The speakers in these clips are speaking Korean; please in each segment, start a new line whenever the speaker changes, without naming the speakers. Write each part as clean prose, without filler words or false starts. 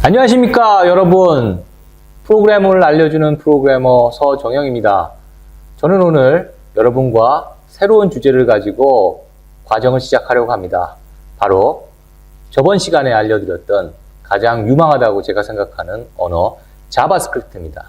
안녕하십니까 여러분, 프로그래머를 알려주는 프로그래머 서정영입니다. 저는 오늘 여러분과 새로운 주제를 가지고 과정을 시작하려고 합니다. 바로 저번 시간에 알려드렸던 가장 유망하다고 제가 생각하는 언어 자바스크립트입니다.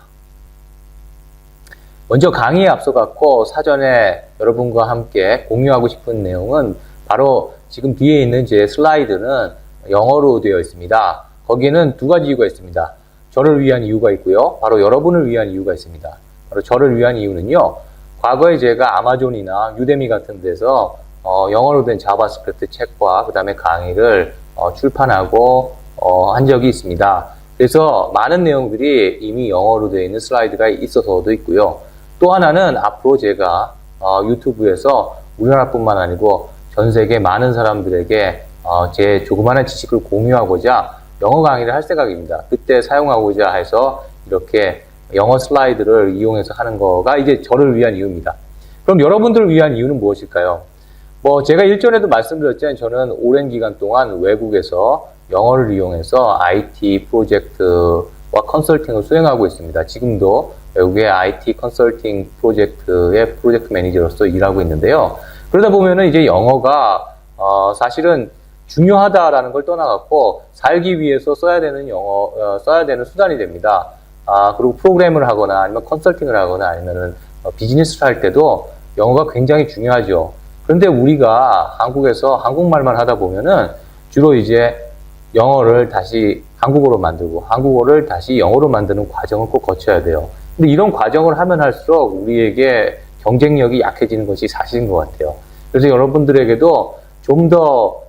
먼저 강의에 앞서갔고 사전에 여러분과 함께 공유하고 싶은 내용은 바로 지금 뒤에 있는 제 슬라이드는 영어로 되어 있습니다. 거기에는 두 가지 이유가 있습니다. 저를 위한 이유가 있고요. 바로 여러분을 위한 이유가 있습니다. 바로 저를 위한 이유는요. 과거에 제가 아마존이나 유데미 같은 데서 영어로 된 자바스크립트 책과 그 다음에 강의를 출판하고 한 적이 있습니다. 그래서 많은 내용들이 이미 영어로 되어 있는 슬라이드가 있어서도 있고요. 또 하나는 앞으로 제가 유튜브에서 우리나라뿐만 아니고 전 세계 많은 사람들에게 제 조그마한 지식을 공유하고자 영어 강의를 할 생각입니다. 그때 사용하고자 해서 이렇게 영어 슬라이드를 이용해서 하는 거가 이제 저를 위한 이유입니다. 그럼 여러분들을 위한 이유는 무엇일까요? 제가 일전에도 말씀드렸지만 저는 오랜 기간 동안 외국에서 영어를 이용해서 IT 프로젝트와 컨설팅을 수행하고 있습니다. 지금도 외국의 IT 컨설팅 프로젝트의 프로젝트 매니저로서 일하고 있는데요. 그러다 보면은 이제 영어가 사실은 중요하다라는 걸 떠나갖고 살기 위해서 써야 되는 써야 되는 수단이 됩니다. 그리고 프로그램을 하거나 아니면 컨설팅을 하거나 아니면은 비즈니스를 할 때도 영어가 굉장히 중요하죠. 그런데 우리가 한국에서 한국말만 하다 보면은 주로 이제 영어를 다시 한국어로 만들고 한국어를 다시 영어로 만드는 과정을 꼭 거쳐야 돼요. 근데 이런 과정을 하면 할수록 우리에게 경쟁력이 약해지는 것이 사실인 것 같아요. 그래서 여러분들에게도 좀 더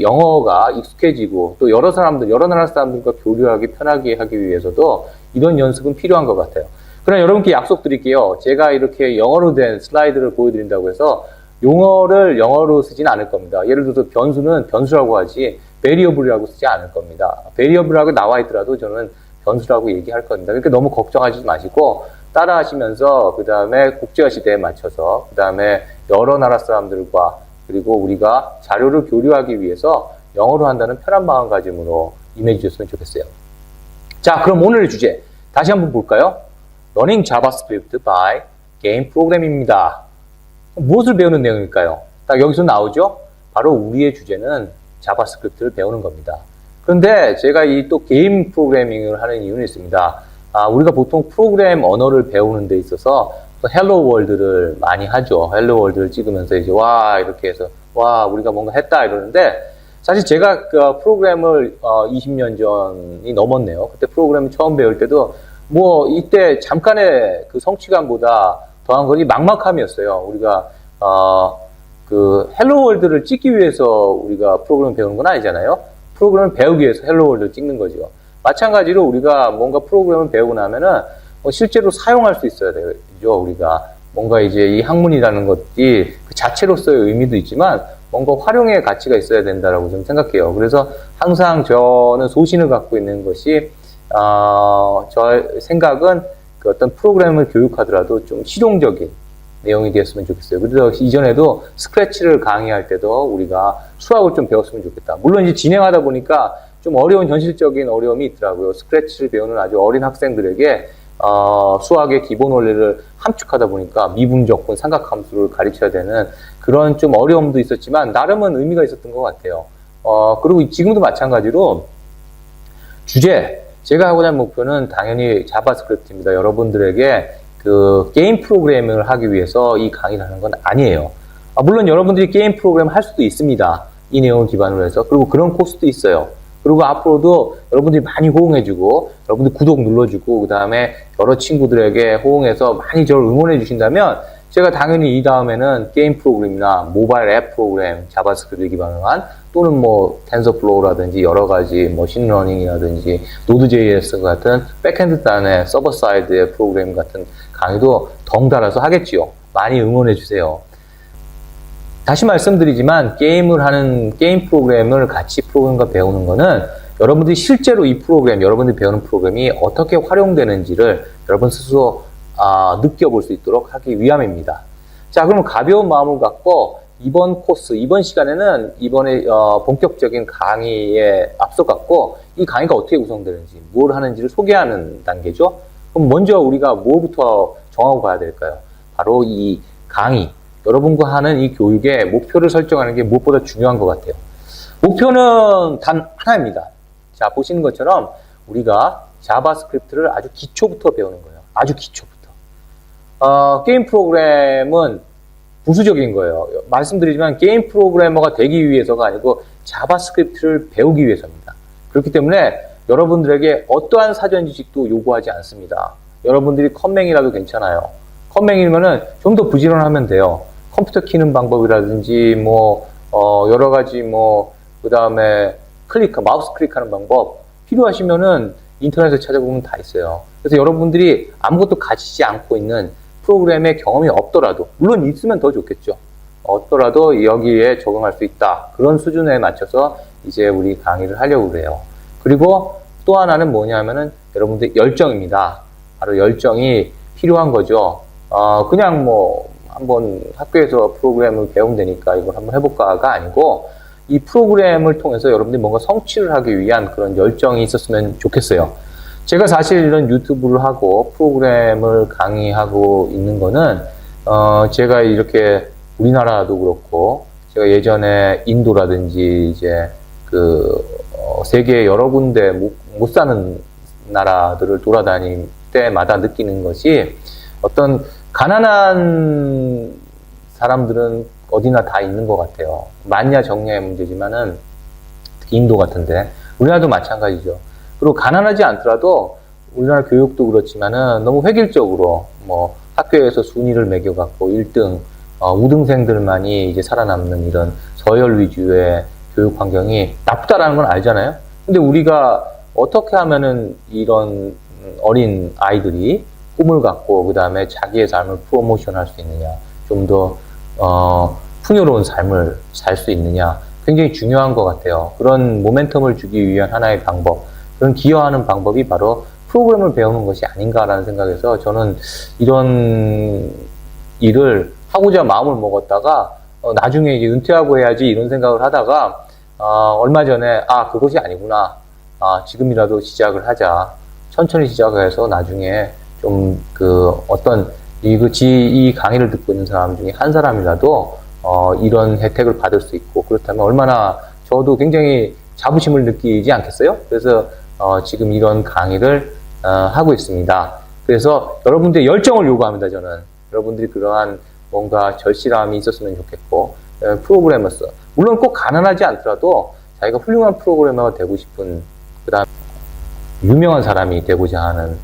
영어가 익숙해지고 또 여러 나라 사람들과 교류하기 편하게 하기 위해서도 이런 연습은 필요한 것 같아요. 그러나 여러분께 약속드릴게요. 제가 이렇게 영어로 된 슬라이드를 보여드린다고 해서 용어를 영어로 쓰진 않을 겁니다. 예를 들어서 변수는 변수라고 하지 베리어블이라고 쓰지 않을 겁니다. 베리어블이라고 나와 있더라도 저는 변수라고 얘기할 겁니다. 그러니까 너무 걱정하지 마시고 따라 하시면서 그 다음에 국제화 시대에 맞춰서 그 다음에 여러 나라 사람들과 그리고 우리가 자료를 교류하기 위해서 영어로 한다는 편한 마음가짐으로 임해 주셨으면 좋겠어요. 자, 그럼 오늘의 주제 다시 한번 볼까요? Learning JavaScript by Game Program입니다. 무엇을 배우는 내용일까요? 딱 여기서 나오죠? 바로 우리의 주제는 자바스크립트를 배우는 겁니다. 그런데 제가 이 또 게임 프로그래밍을 하는 이유는 있습니다. 우리가 보통 프로그램 언어를 배우는 데 있어서 헬로 월드를 많이 하죠. 헬로 월드를 찍으면서 이제 이렇게 해서 우리가 뭔가 했다 이러는데 사실 제가 그 프로그램을 20년 전이 넘었네요. 그때 프로그램을 처음 배울 때도 이때 잠깐의 그 성취감보다 더한 것이 막막함이었어요. 우리가 그 헬로 월드를 찍기 위해서 우리가 프로그램을 배우는 건 아니잖아요. 프로그램을 배우기 위해서 헬로 월드를 찍는 거죠. 마찬가지로 우리가 뭔가 프로그램을 배우고 나면은 실제로 사용할 수 있어야 되죠. 우리가 뭔가 이제 이 학문이라는 것이 그 자체로서의 의미도 있지만 뭔가 활용의 가치가 있어야 된다라고 좀 생각해요. 그래서 항상 저는 소신을 갖고 있는 것이 저의 생각은 그 어떤 프로그램을 교육하더라도 좀 실용적인 내용이 되었으면 좋겠어요. 그래서 이전에도 스크래치를 강의할 때도 우리가 수학을 좀 배웠으면 좋겠다. 물론 이제 진행하다 보니까 좀 어려운 현실적인 어려움이 있더라고요. 스크래치를 배우는 아주 어린 학생들에게 수학의 기본 원리를 함축하다 보니까 미분적분, 삼각함수를 가르쳐야 되는 그런 좀 어려움도 있었지만 나름은 의미가 있었던 것 같아요. 그리고 지금도 마찬가지로 제가 하고자 하는 목표는 당연히 자바스크립트입니다. 여러분들에게 그 게임 프로그래밍을 하기 위해서 이 강의를 하는 건 아니에요. 물론 여러분들이 게임 프로그램 할 수도 있습니다. 이 내용을 기반으로 해서. 그리고 그런 코스도 있어요. 그리고 앞으로도 여러분들이 많이 호응해주고 여러분들 구독 눌러주고 그 다음에 여러 친구들에게 호응해서 많이 저를 응원해 주신다면 제가 당연히 이 다음에는 게임 프로그램이나 모바일 앱 프로그램 자바스크립트 기반으로 한 또는 텐서플로우라든지 여러 가지 머신러닝이라든지 노드.js 같은 백엔드 단의 서버 사이드의 프로그램 같은 강의도 덩달아서 하겠지요. 많이 응원해 주세요. 다시 말씀드리지만 게임 프로그램을 같이 프로그램과 배우는 거는 여러분들이 실제로 이 프로그램, 여러분들이 배우는 프로그램이 어떻게 활용되는지를 여러분 스스로 느껴볼 수 있도록 하기 위함입니다. 자, 그럼 가벼운 마음을 갖고 이번 코스, 이번 시간에는 이번에 본격적인 강의에 앞서갔고 이 강의가 어떻게 구성되는지, 뭘 하는지를 소개하는 단계죠. 그럼 먼저 우리가 뭐부터 정하고 가야 될까요? 바로 이 강의, 여러분과 하는 이 교육의 목표를 설정하는 게 무엇보다 중요한 것 같아요. 목표는 단 하나입니다. 자, 보시는 것처럼 우리가 자바스크립트를 아주 기초부터 배우는 거예요. 아주 기초부터. 게임 프로그램은 부수적인 거예요. 말씀드리지만 게임 프로그래머가 되기 위해서가 아니고 자바스크립트를 배우기 위해서입니다. 그렇기 때문에 여러분들에게 어떠한 사전 지식도 요구하지 않습니다. 여러분들이 컴맹이라도 괜찮아요. 컴맹이면은 좀 더 부지런하면 돼요. 컴퓨터 키는 방법이라든지 여러 가지 그 다음에 마우스 클릭하는 방법 필요하시면은 인터넷에 찾아보면 다 있어요. 그래서 여러분들이 아무것도 가지지 않고 있는 프로그램의 경험이 없더라도, 물론 있으면 더 좋겠죠. 없더라도 여기에 적응할 수 있다. 그런 수준에 맞춰서 이제 우리 강의를 하려고 그래요. 그리고 또 하나는 뭐냐면은 여러분들 열정입니다. 바로 열정이 필요한 거죠. 그냥 한번 학교에서 프로그램을 배우면 되니까 이걸 한번 해볼까가 아니고 이 프로그램을 통해서 여러분들이 뭔가 성취를 하기 위한 그런 열정이 있었으면 좋겠어요. 제가 사실 이런 유튜브를 하고 프로그램을 강의하고 있는 거는 제가 이렇게 우리나라도 그렇고 제가 예전에 인도라든지 이제 세계 여러 군데 못 사는 나라들을 돌아다닐 때마다 느끼는 것이 어떤 가난한 사람들은 어디나 다 있는 것 같아요. 만야 정야의 문제지만은 특히 인도 같은데 우리나라도 마찬가지죠. 그리고 가난하지 않더라도 우리나라 교육도 그렇지만은 너무 획일적으로 학교에서 순위를 매겨갖고 1등 우등생들만이 이제 살아남는 이런 서열 위주의 교육 환경이 나쁘다라는 건 알잖아요. 근데 우리가 어떻게 하면은 이런 어린 아이들이 꿈을 갖고 그 다음에 자기의 삶을 프로모션할 수 있느냐, 좀 더 풍요로운 삶을 살 수 있느냐, 굉장히 중요한 것 같아요. 그런 모멘텀을 주기 위한 하나의 방법, 그런 기여하는 방법이 바로 프로그램을 배우는 것이 아닌가라는 생각에서 저는 이런 일을 하고자 마음을 먹었다가 나중에 이제 은퇴하고 해야지 이런 생각을 하다가 얼마 전에 그것이 아니구나, 지금이라도 시작을 하자, 천천히 시작해서 나중에 좀 이 강의를 듣고 있는 사람 중에 한 사람이라도 이런 혜택을 받을 수 있고, 그렇다면 얼마나 저도 굉장히 자부심을 느끼지 않겠어요? 그래서 지금 이런 강의를 하고 있습니다. 그래서 여러분들의 열정을 요구합니다. 저는 여러분들이 그러한 뭔가 절실함이 있었으면 좋겠고, 프로그래머서 물론 꼭 가난하지 않더라도 자기가 훌륭한 프로그래머가 되고 싶은, 그다음 유명한 사람이 되고자 하는,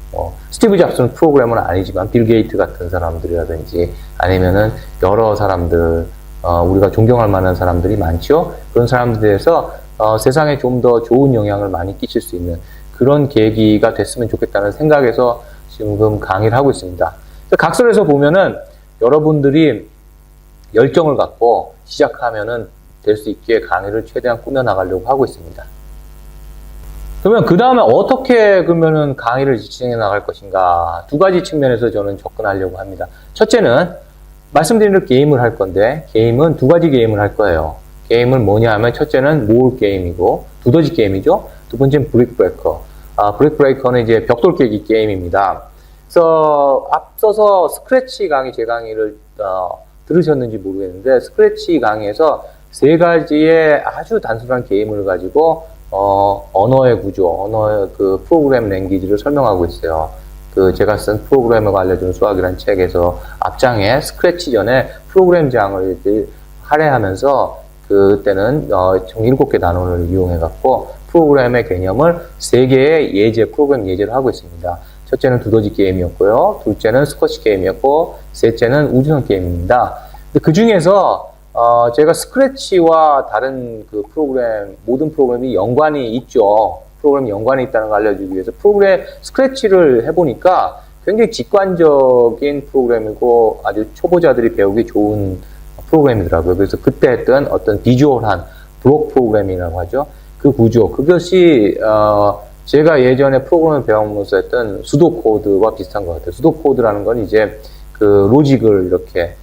스티브 잡스는 프로그래머는 아니지만 빌 게이트 같은 사람들이라든지 아니면은 여러 사람들, 우리가 존경할 만한 사람들이 많죠. 그런 사람들에서 세상에 좀 더 좋은 영향을 많이 끼칠 수 있는 그런 계기가 됐으면 좋겠다는 생각에서 지금 강의를 하고 있습니다. 각설에서 보면은 여러분들이 열정을 갖고 시작하면은 될 수 있게 강의를 최대한 꾸며나가려고 하고 있습니다. 그러면 그 다음에 어떻게 그러면은 강의를 진행해 나갈 것인가, 두 가지 측면에서 저는 접근하려고 합니다. 첫째는 말씀드린 게임을 할 건데, 게임은 두 가지 게임을 할 거예요. 게임은 뭐냐 하면 첫째는 롤 게임이고 두더지 게임이죠. 두 번째는 브릭 브레이커. 브릭 브레이커는 이제 벽돌 깨기 게임입니다. 그래서 앞서서 스크래치 강의, 제 강의를 들으셨는지 모르겠는데, 스크래치 강의에서 세 가지의 아주 단순한 게임을 가지고 언어의 구조, 언어의 프로그램 랭귀지를 설명하고 있어요. 제가 쓴 프로그래머가 알려주는 수학이라는 책에서 앞장에 스크래치 전에 프로그램장을 할애하면서 그때는 총 7개 단원을 이용해갖고 프로그램의 개념을 3개의 예제, 프로그램 예제를 하고 있습니다. 첫째는 두더지 게임이었고요. 둘째는 스쿼시 게임이었고, 셋째는 우주선 게임입니다. 그 중에서 제가 스크래치와 다른 모든 프로그램이 연관이 있죠. 프로그램이 연관이 있다는 걸 알려주기 위해서 스크래치를 해보니까 굉장히 직관적인 프로그램이고 아주 초보자들이 배우기 좋은 프로그램이더라고요. 그래서 그때 했던 어떤 비주얼한 블록 프로그램이라고 하죠. 그 구조, 그것이 제가 예전에 프로그램을 배우면서 했던 수도 코드와 비슷한 것 같아요. 수도 코드라는 건 이제 로직을 이렇게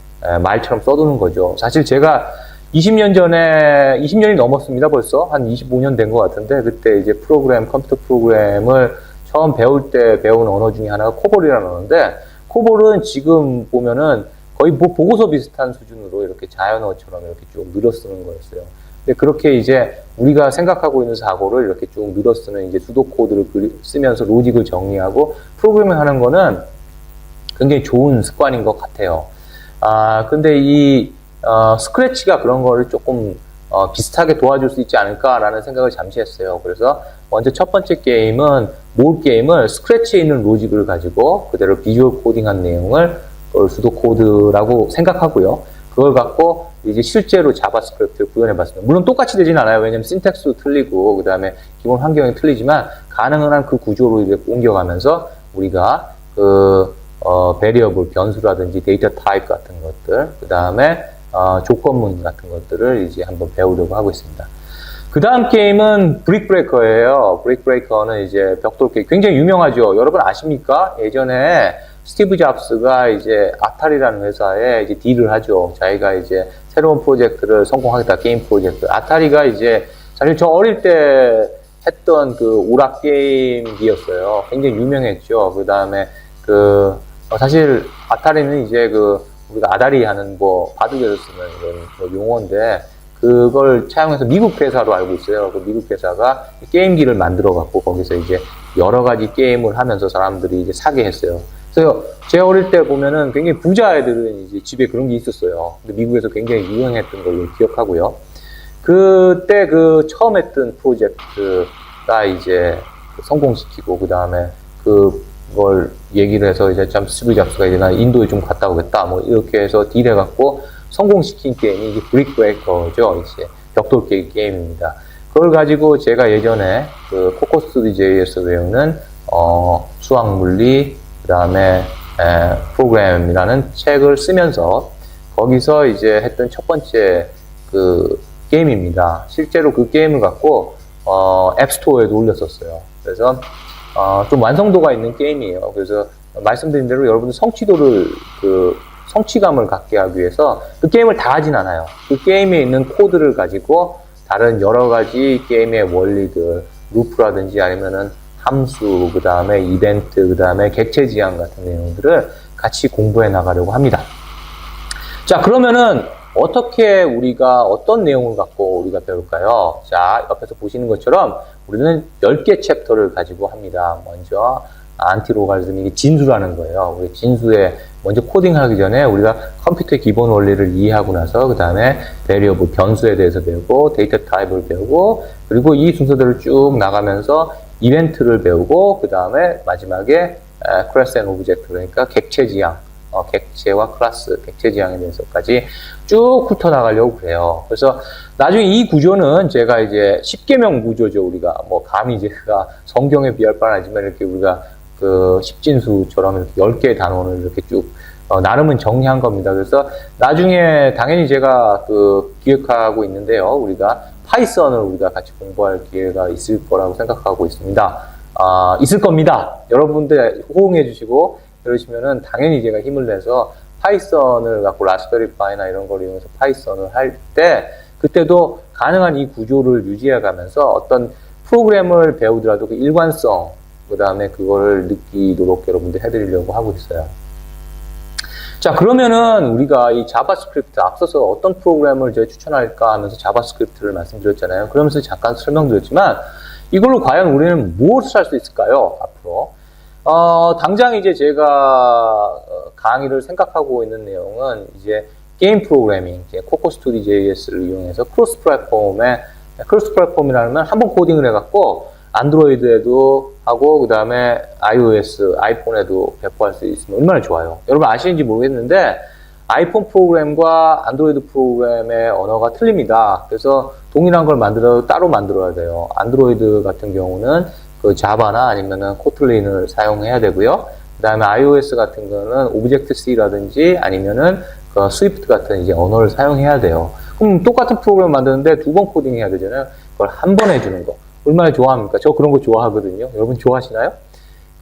말처럼 써두는 거죠. 사실 제가 20년이 넘었습니다, 벌써. 한 25년 된 것 같은데, 그때 이제 컴퓨터 프로그램을 처음 배울 때 배운 언어 중에 하나가 코볼이라는 언어인데, 코볼은 지금 보면은 거의 뭐 보고서 비슷한 수준으로 이렇게 자연어처럼 이렇게 쭉 늘어 쓰는 거였어요. 근데 그렇게 이제 우리가 생각하고 있는 사고를 이렇게 쭉 늘어 쓰는 이제 수도 코드를 쓰면서 로직을 정리하고 프로그래밍 하는 거는 굉장히 좋은 습관인 것 같아요. 근데 스크래치가 그런 거를 조금 비슷하게 도와줄 수 있지 않을까라는 생각을 잠시 했어요. 그래서 먼저 첫 번째 게임은 몰 게임을 스크래치에 있는 로직을 가지고 그대로 비주얼 코딩한 내용을 수도 코드라고 생각하고요. 그걸 갖고 이제 실제로 자바스크립트를 구현해 봤습니다. 물론 똑같이 되진 않아요. 왜냐면 신텍스도 틀리고 그 다음에 기본 환경이 틀리지만 가능한 한 그 구조로 이제 옮겨가면서 우리가 베리어블 변수라든지 데이터 타입 같은 것들, 그 다음에 조건문 같은 것들을 이제 한번 배우려고 하고 있습니다. 그 다음 게임은 브릭 브레이커예요. 브릭 브레이커는 이제 벽돌 게임 굉장히 유명하죠. 여러분 아십니까? 예전에 스티브 잡스가 이제 아타리라는 회사에 이제 딜을 하죠. 자기가 이제 새로운 프로젝트를 성공하겠다, 게임 프로젝트. 아타리가 이제 사실 저 어릴 때 했던 그 오락 게임기였어요. 굉장히 유명했죠. 그 다음에 사실 아타리는 이제 우리가 아다리 하는 바둑에서 쓰는 이런 용어인데 그걸 차용해서 미국 회사로 알고 있어요. 그 미국 회사가 게임기를 만들어 갖고 거기서 이제 여러 가지 게임을 하면서 사람들이 이제 사게 했어요. 그래서 제 어릴 때 보면은 굉장히 부자 애들은 이제 집에 그런 게 있었어요. 근데 미국에서 굉장히 유행했던 걸로 기억하고요. 그때 처음 했던 프로젝트가 이제 성공시키고 그 다음에 그걸 얘기를 해서 이제 스티브 잡스가 이제 나 인도에 좀 갔다 오겠다 뭐 이렇게 해서 딜해갖고 성공시킨 게임이 이제 브릭 브레이커죠. 이제 벽돌 게임입니다. 그걸 가지고 제가 예전에 코코스투디제이에서 배우는 수학물리 그 다음에 프로그램이라는 책을 쓰면서 거기서 이제 했던 첫 번째 게임입니다. 실제로 그 게임을 갖고 앱스토어에도 올렸었어요. 그래서 좀 완성도가 있는 게임이에요. 그래서 말씀드린 대로 여러분들 성취감을 갖게 하기 위해서 그 게임을 다 하진 않아요. 그 게임에 있는 코드를 가지고 다른 여러 가지 게임의 원리들, 루프라든지 아니면은 함수, 그 다음에 이벤트, 그 다음에 객체 지향 같은 내용들을 같이 공부해 나가려고 합니다. 자, 그러면은 어떻게 어떤 내용을 갖고 우리가 배울까요? 자, 옆에서 보시는 것처럼 우리는 10개 챕터를 가지고 합니다. 먼저 안티로가리즘, 이게 진수라는 거예요. 우리 진수에 먼저 코딩하기 전에 우리가 컴퓨터의 기본 원리를 이해하고 나서 그 다음에 베리어블 변수에 대해서 배우고 데이터 타입을 배우고 그리고 이 순서들을 쭉 나가면서 이벤트를 배우고 그 다음에 마지막에 클래스 앤 오브젝트, 그러니까 객체 지향, 객체와 클래스, 객체 지향에 대해서까지 쭉 훑어나가려고 그래요. 그래서 나중에 이 구조는 제가 이제 10계명 구조죠. 우리가 감히 제가 성경에 비할 바는 아니지만 이렇게 우리가 십진수처럼 이렇게 10개의 단원을 이렇게 쭉 나름은 정리한 겁니다. 그래서 나중에 당연히 제가 기획하고 있는데요. 우리가 파이썬을 우리가 같이 공부할 기회가 있을 거라고 생각하고 있습니다. 있을 겁니다. 여러분들 호응해 주시고 그러시면은 당연히 제가 힘을 내서 파이썬을 갖고 라스베리 파이나 이런 걸 이용해서 파이썬을 할 때 그때도 가능한 이 구조를 유지해 가면서 어떤 프로그램을 배우더라도 그 일관성, 그 다음에 그거를 느끼도록 여러분들 해드리려고 하고 있어요. 자, 그러면은 우리가 이 자바스크립트 앞서서 어떤 프로그램을 제가 추천할까 하면서 자바스크립트를 말씀드렸잖아요. 그러면서 잠깐 설명드렸지만 이걸로 과연 우리는 무엇을 할 수 있을까요? 앞으로. 당장 이제 제가 강의를 생각하고 있는 내용은 이제 게임 프로그래밍, 이제 코코스투디.js를 이용해서 크로스 플랫폼이라는 건 한번 코딩을 해갖고 안드로이드에도 하고 그 다음에 iOS, 아이폰에도 배포할 수 있으면 얼마나 좋아요. 여러분 아시는지 모르겠는데 아이폰 프로그램과 안드로이드 프로그램의 언어가 틀립니다. 그래서 동일한 걸 만들어도 따로 만들어야 돼요. 안드로이드 같은 경우는 자바나 아니면은 코틀린을 사용해야 되고요. 그 다음에 iOS 같은 거는 오브젝트-C라든지 아니면은 스위프트 같은 이제 언어를 사용해야 돼요. 그럼 똑같은 프로그램 만드는데 2번 코딩해야 되잖아요. 그걸 한 번 해주는 거. 얼마나 좋아합니까? 저 그런 거 좋아하거든요. 여러분 좋아하시나요?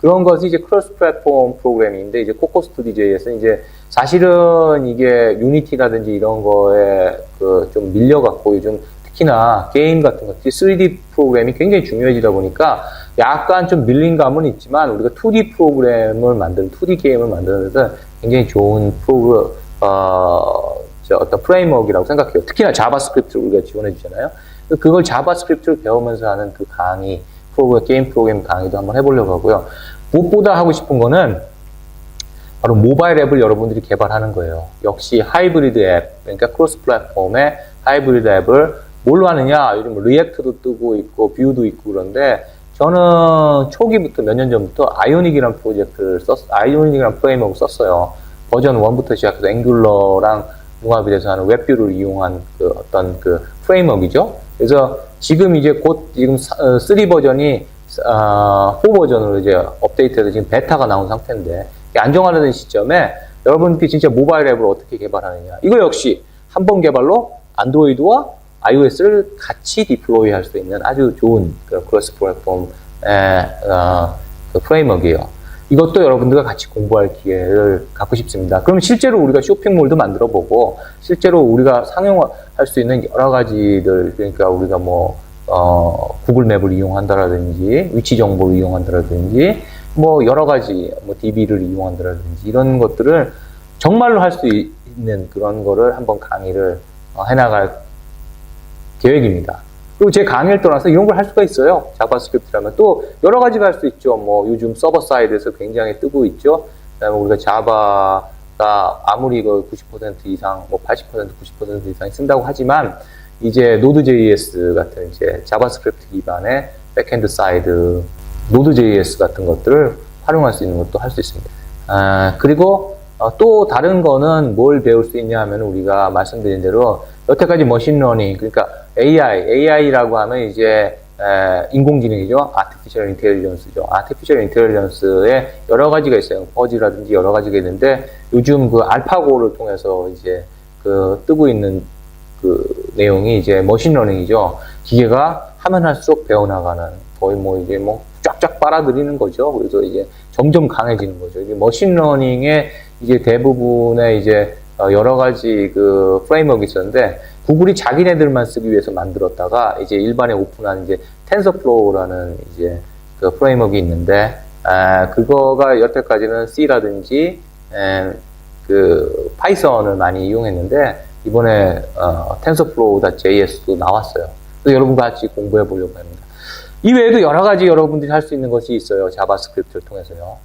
그런 것이 이제 크로스 플랫폼 프로그래밍인데, 이제 코코스투디.js는 이제 사실은 이게 유니티라든지 이런 거에 그 좀 밀려갖고 요즘 특히나 게임 같은 것, 3D 프로그램이 굉장히 중요해지다 보니까 약간 좀 밀린 감은 있지만 우리가 2D 프로그램을 만드는, 2D 게임을 만드는 데는 굉장히 좋은 어떤 프레임워크라고 생각해요. 특히나 자바스크립트를 우리가 지원해 주잖아요. 그걸 자바스크립트를 배우면서 하는 그 강의, 게임 프로그램 강의도 한번 해보려고 하고요. 무엇보다 하고 싶은 거는 바로 모바일 앱을 여러분들이 개발하는 거예요. 역시 하이브리드 앱, 그러니까 크로스 플랫폼의 하이브리드 앱을 뭘로 하느냐? 요즘 리액트도 뜨고 있고, 뷰도 있고 그런데, 저는 초기부터 몇 년 전부터 아이오닉이라는 아이오닉이라는 프레임워크를 썼어요. 버전 1부터 시작해서 앵귤러랑 융합이 돼서 하는 웹뷰를 이용한 그 어떤 그 프레임워크이죠. 그래서 지금 이제 지금 3 버전이 4 버전으로 이제 업데이트해서 지금 베타가 나온 상태인데, 안정화되는 시점에 여러분들이 진짜 모바일 앱을 어떻게 개발하느냐. 이거 역시 한 번 개발로 안드로이드와 iOS를 같이 디플로이 할 수 있는 아주 좋은 크로스 플랫폼 그 프레임워크예요. 이것도 여러분들과 같이 공부할 기회를 갖고 싶습니다. 그럼 실제로 우리가 쇼핑몰도 만들어 보고, 실제로 우리가 상용할 수 있는 여러 가지들, 그러니까 우리가 뭐, 구글 맵을 이용한다라든지, 위치 정보를 이용한다라든지, 뭐, 여러 가지, 뭐, DB를 이용한다라든지, 이런 것들을 정말로 할 수 있는 그런 거를 한번 강의를 해나갈 계획입니다. 그리고 제 강의를 떠나서 이런 걸 할 수가 있어요. 자바스크립트라면 또 여러 가지가 할 수 있죠. 뭐 요즘 서버 사이드에서 굉장히 뜨고 있죠. 그다음에 우리가 자바가 아무리 그 90% 이상, 뭐 80%, 90% 이상 쓴다고 하지만 이제 노드.js 같은 이제 자바스크립트 기반의 백엔드 사이드 노드.js 같은 것들을 활용할 수 있는 것도 할 수 있습니다. 그리고 또 다른 거는 뭘 배울 수 있냐 하면 우리가 말씀드린 대로 여태까지 머신러닝, 그러니까 AI라고 하면 이제 인공지능이죠. Artificial Intelligence죠. Artificial Intelligence에 여러 가지가 있어요. 퍼지라든지 여러 가지가 있는데 요즘 그 알파고를 통해서 이제 그 뜨고 있는 그 내용이 이제 머신러닝이죠. 기계가 하면 할수록 배워나가는, 거의 뭐 이제 뭐 쫙쫙 빨아들이는 거죠. 그래서 이제 점점 강해지는 거죠. 이게 머신러닝의 이제 대부분의 이제 여러 가지 그 프레임워크가 있었는데, 구글이 자기네들만 쓰기 위해서 만들었다가 이제 일반에 오픈한 이제 텐서플로우라는 이제 그 프레임워크가 있는데, 그거가 여태까지는 C라든지 그 파이썬을 많이 이용했는데, 이번에 tensorflow.js도 나왔어요. 그래서 여러분과 같이 공부해 보려고 합니다. 이외에도 여러 가지 여러분들이 할 수 있는 것이 있어요. 자바스크립트를 통해서요.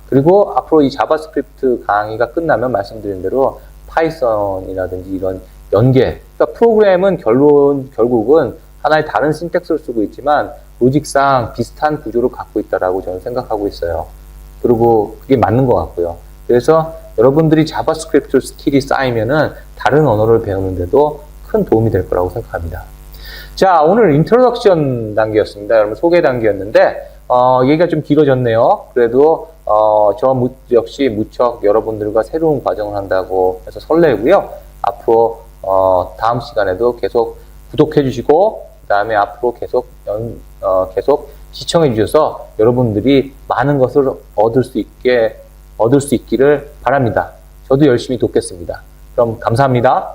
그리고 앞으로 이 자바스크립트 강의가 끝나면 말씀드린 대로 파이썬이라든지 이런 연계, 그러니까 프로그램은 결국은 하나의 다른 신텍스를 쓰고 있지만 로직상 비슷한 구조를 갖고 있다라고 저는 생각하고 있어요. 그리고 그게 맞는 것 같고요. 그래서 여러분들이 자바스크립트 스킬이 쌓이면은 다른 언어를 배우는데도 큰 도움이 될 거라고 생각합니다. 자, 오늘 인트로덕션 단계였습니다. 여러분 소개 단계였는데, 얘기가 좀 길어졌네요. 그래도, 저 역시 무척 여러분들과 새로운 과정을 한다고 해서 설레고요. 앞으로, 다음 시간에도 계속 구독해 주시고, 그 다음에 앞으로 계속 시청해 주셔서 여러분들이 많은 것을 얻을 수 있기를 바랍니다. 저도 열심히 돕겠습니다. 그럼 감사합니다.